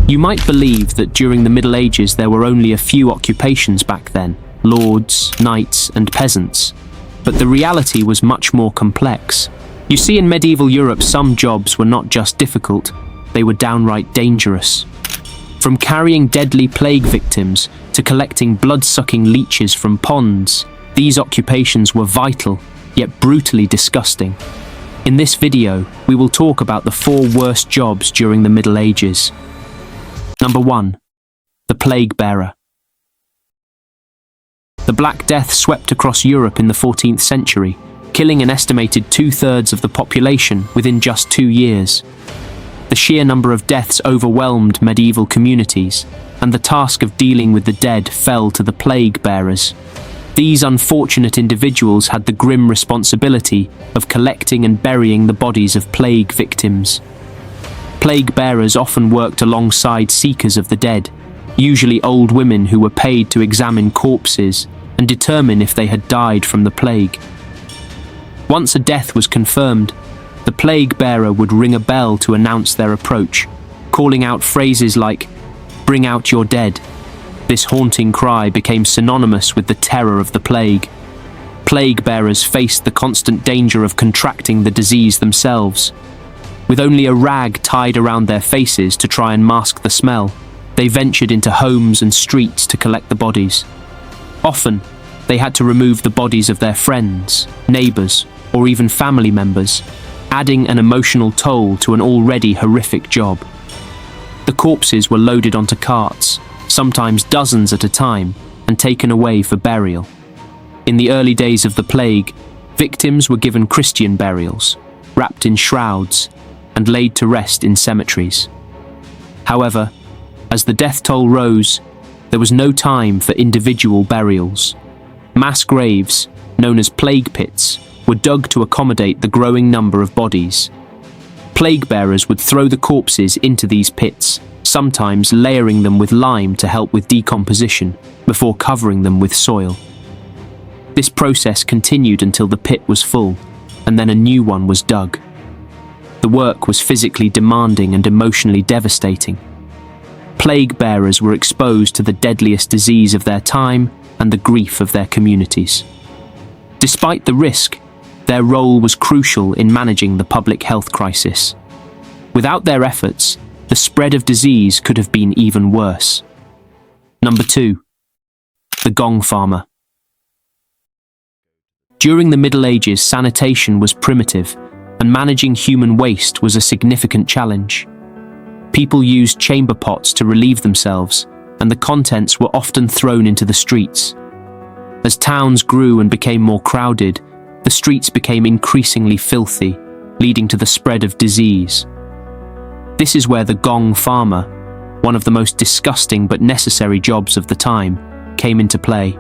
You might believe that during the Middle Ages there were only a few occupations back then, lords, knights, and peasants. But the reality was much more complex. You see, in medieval Europe, some jobs were not just difficult, they were downright dangerous. From carrying deadly plague victims to collecting blood-sucking leeches from ponds, these occupations were vital, yet brutally disgusting. In this video, we will talk about the 4 worst jobs during the Middle Ages. Number 1. The Plague Bearer. The Black Death swept across Europe in the 14th century, killing an estimated 2/3 of the population within just 2 years. The sheer number of deaths overwhelmed medieval communities, and the task of dealing with the dead fell to the plague bearers. These unfortunate individuals had the grim responsibility of collecting and burying the bodies of plague victims. Plague bearers often worked alongside seekers of the dead, usually old women who were paid to examine corpses and determine if they had died from the plague. Once a death was confirmed, the plague bearer would ring a bell to announce their approach, calling out phrases like, "Bring out your dead." This haunting cry became synonymous with the terror of the plague. Plague bearers faced the constant danger of contracting the disease themselves. With only a rag tied around their faces to try and mask the smell, they ventured into homes and streets to collect the bodies. Often, they had to remove the bodies of their friends, neighbours, or even family members, adding an emotional toll to an already horrific job. The corpses were loaded onto carts, sometimes dozens at a time, and taken away for burial. In the early days of the plague, victims were given Christian burials, wrapped in shrouds, and laid to rest in cemeteries. However, as the death toll rose, there was no time for individual burials. Mass graves, known as plague pits, were dug to accommodate the growing number of bodies. Plague bearers would throw the corpses into these pits, sometimes layering them with lime to help with decomposition, before covering them with soil. This process continued until the pit was full, and then a new one was dug. The work was physically demanding and emotionally devastating. Plague bearers were exposed to the deadliest disease of their time and the grief of their communities. Despite the risk, their role was crucial in managing the public health crisis. Without their efforts, the spread of disease could have been even worse. Number 2. The Gong Farmer. During the Middle Ages, sanitation was primitive, and managing human waste was a significant challenge. People used chamber pots to relieve themselves, and the contents were often thrown into the streets. As towns grew and became more crowded, the streets became increasingly filthy, leading to the spread of disease. This is where the gong farmer, one of the most disgusting but necessary jobs of the time, came into play.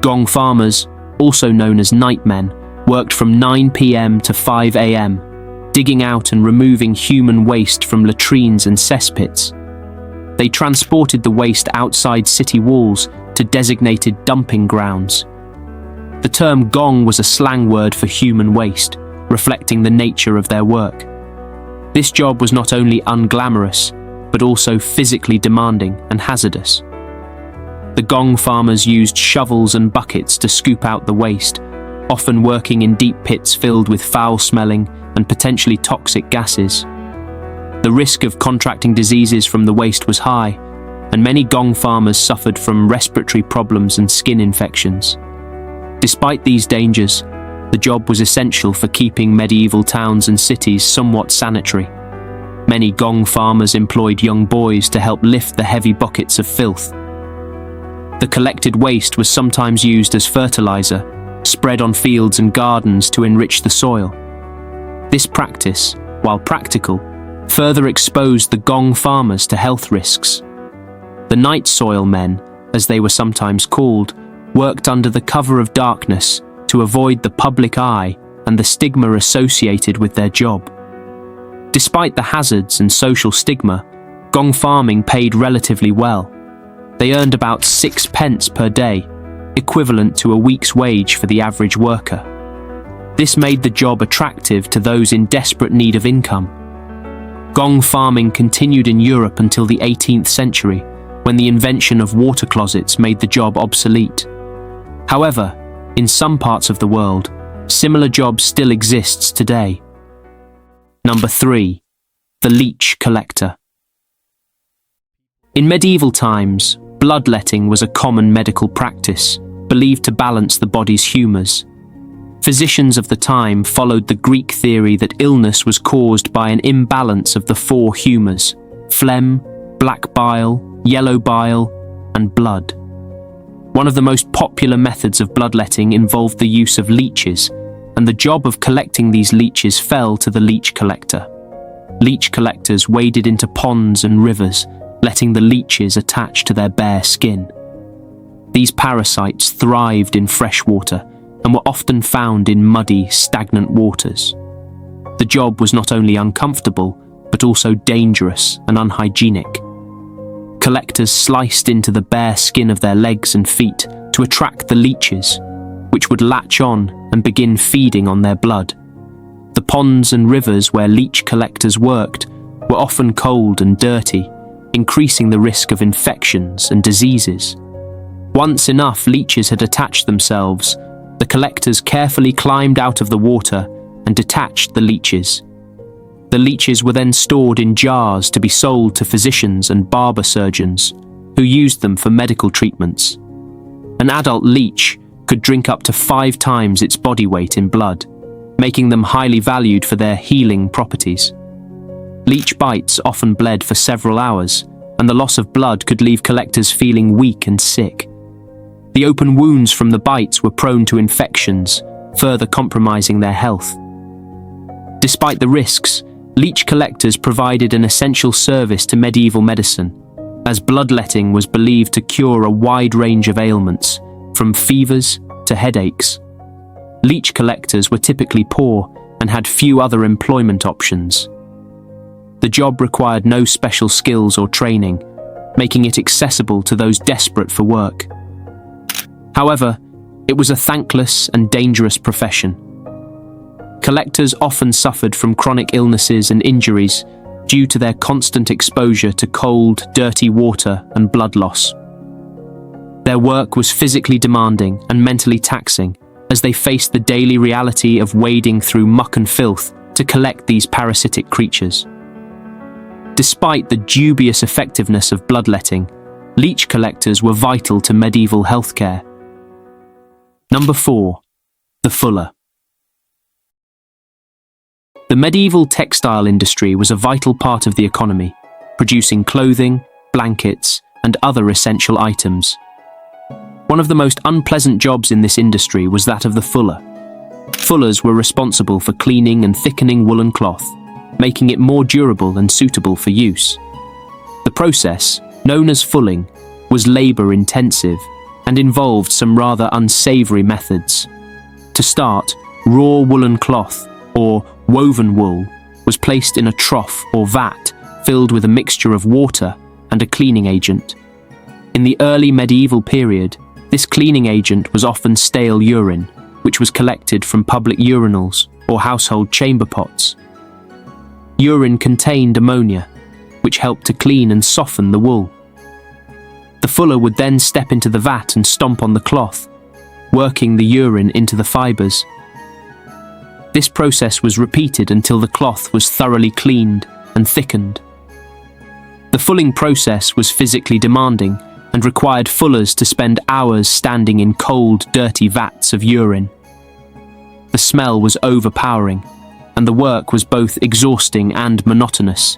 Gong farmers, also known as nightmen, worked from 9 p.m. to 5 a.m., digging out and removing human waste from latrines and cesspits. They transported the waste outside city walls to designated dumping grounds. The term gong was a slang word for human waste, reflecting the nature of their work. This job was not only unglamorous, but also physically demanding and hazardous. The gong farmers used shovels and buckets to scoop out the waste, often working in deep pits filled with foul-smelling and potentially toxic gases. The risk of contracting diseases from the waste was high, and many gong farmers suffered from respiratory problems and skin infections. Despite these dangers, the job was essential for keeping medieval towns and cities somewhat sanitary. Many gong farmers employed young boys to help lift the heavy buckets of filth. The collected waste was sometimes used as fertilizer, spread on fields and gardens to enrich the soil. This practice, while practical, further exposed the gong farmers to health risks. The night soil men, as they were sometimes called, worked under the cover of darkness to avoid the public eye and the stigma associated with their job. Despite the hazards and social stigma, gong farming paid relatively well. They earned about 6 pence per day, equivalent to a week's wage for the average worker. This made the job attractive to those in desperate need of income. Gong farming continued in Europe until the 18th century, when the invention of water closets made the job obsolete. However, in some parts of the world, similar jobs still exists today. Number 3. The leech collector. In medieval times, bloodletting was a common medical practice, believed to balance the body's humours. Physicians of the time followed the Greek theory that illness was caused by an imbalance of the 4 humours: phlegm, black bile, yellow bile, and blood. One of the most popular methods of bloodletting involved the use of leeches, and the job of collecting these leeches fell to the leech collector. Leech collectors waded into ponds and rivers, letting the leeches attach to their bare skin. These parasites thrived in fresh water and were often found in muddy, stagnant waters. The job was not only uncomfortable, but also dangerous and unhygienic. Collectors sliced into the bare skin of their legs and feet to attract the leeches, which would latch on and begin feeding on their blood. The ponds and rivers where leech collectors worked were often cold and dirty, increasing the risk of infections and diseases. Once enough leeches had attached themselves, the collectors carefully climbed out of the water and detached the leeches. The leeches were then stored in jars to be sold to physicians and barber surgeons, who used them for medical treatments. An adult leech could drink up to 5 times its body weight in blood, making them highly valued for their healing properties. Leech bites often bled for several hours, and the loss of blood could leave collectors feeling weak and sick. The open wounds from the bites were prone to infections, further compromising their health. Despite the risks, leech collectors provided an essential service to medieval medicine, as bloodletting was believed to cure a wide range of ailments, from fevers to headaches. Leech collectors were typically poor and had few other employment options. The job required no special skills or training, making it accessible to those desperate for work. However, it was a thankless and dangerous profession. Collectors often suffered from chronic illnesses and injuries due to their constant exposure to cold, dirty water and blood loss. Their work was physically demanding and mentally taxing, as they faced the daily reality of wading through muck and filth to collect these parasitic creatures. Despite the dubious effectiveness of bloodletting, leech collectors were vital to medieval healthcare. Number 4. The fuller. The medieval textile industry was a vital part of the economy, producing clothing, blankets, and other essential items. One of the most unpleasant jobs in this industry was that of the fuller. Fullers were responsible for cleaning and thickening woolen cloth, making it more durable and suitable for use. The process, known as fulling, was labor-intensive and involved some rather unsavory methods. To start, raw woolen cloth, or woven wool, was placed in a trough or vat filled with a mixture of water and a cleaning agent. In the early medieval period, this cleaning agent was often stale urine, which was collected from public urinals or household chamber pots. Urine contained ammonia, which helped to clean and soften the wool. The fuller would then step into the vat and stomp on the cloth, working the urine into the fibres. This process was repeated until the cloth was thoroughly cleaned and thickened. The fulling process was physically demanding and required fullers to spend hours standing in cold, dirty vats of urine. The smell was overpowering, and the work was both exhausting and monotonous.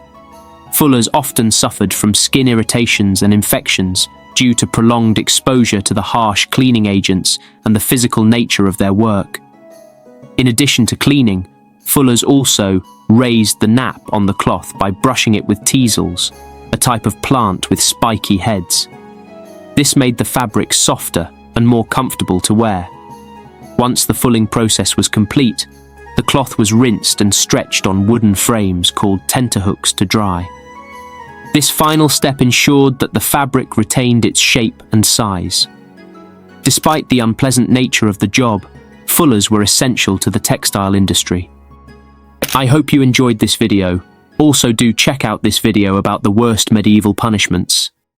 Fullers often suffered from skin irritations and infections due to prolonged exposure to the harsh cleaning agents and the physical nature of their work. In addition to cleaning, fullers also raised the nap on the cloth by brushing it with teasels, a type of plant with spiky heads. This made the fabric softer and more comfortable to wear. Once the fulling process was complete, the cloth was rinsed and stretched on wooden frames called tenterhooks to dry. This final step ensured that the fabric retained its shape and size. Despite the unpleasant nature of the job, fullers were essential to the textile industry. I hope you enjoyed this video. Also do check out this video about the worst medieval punishments.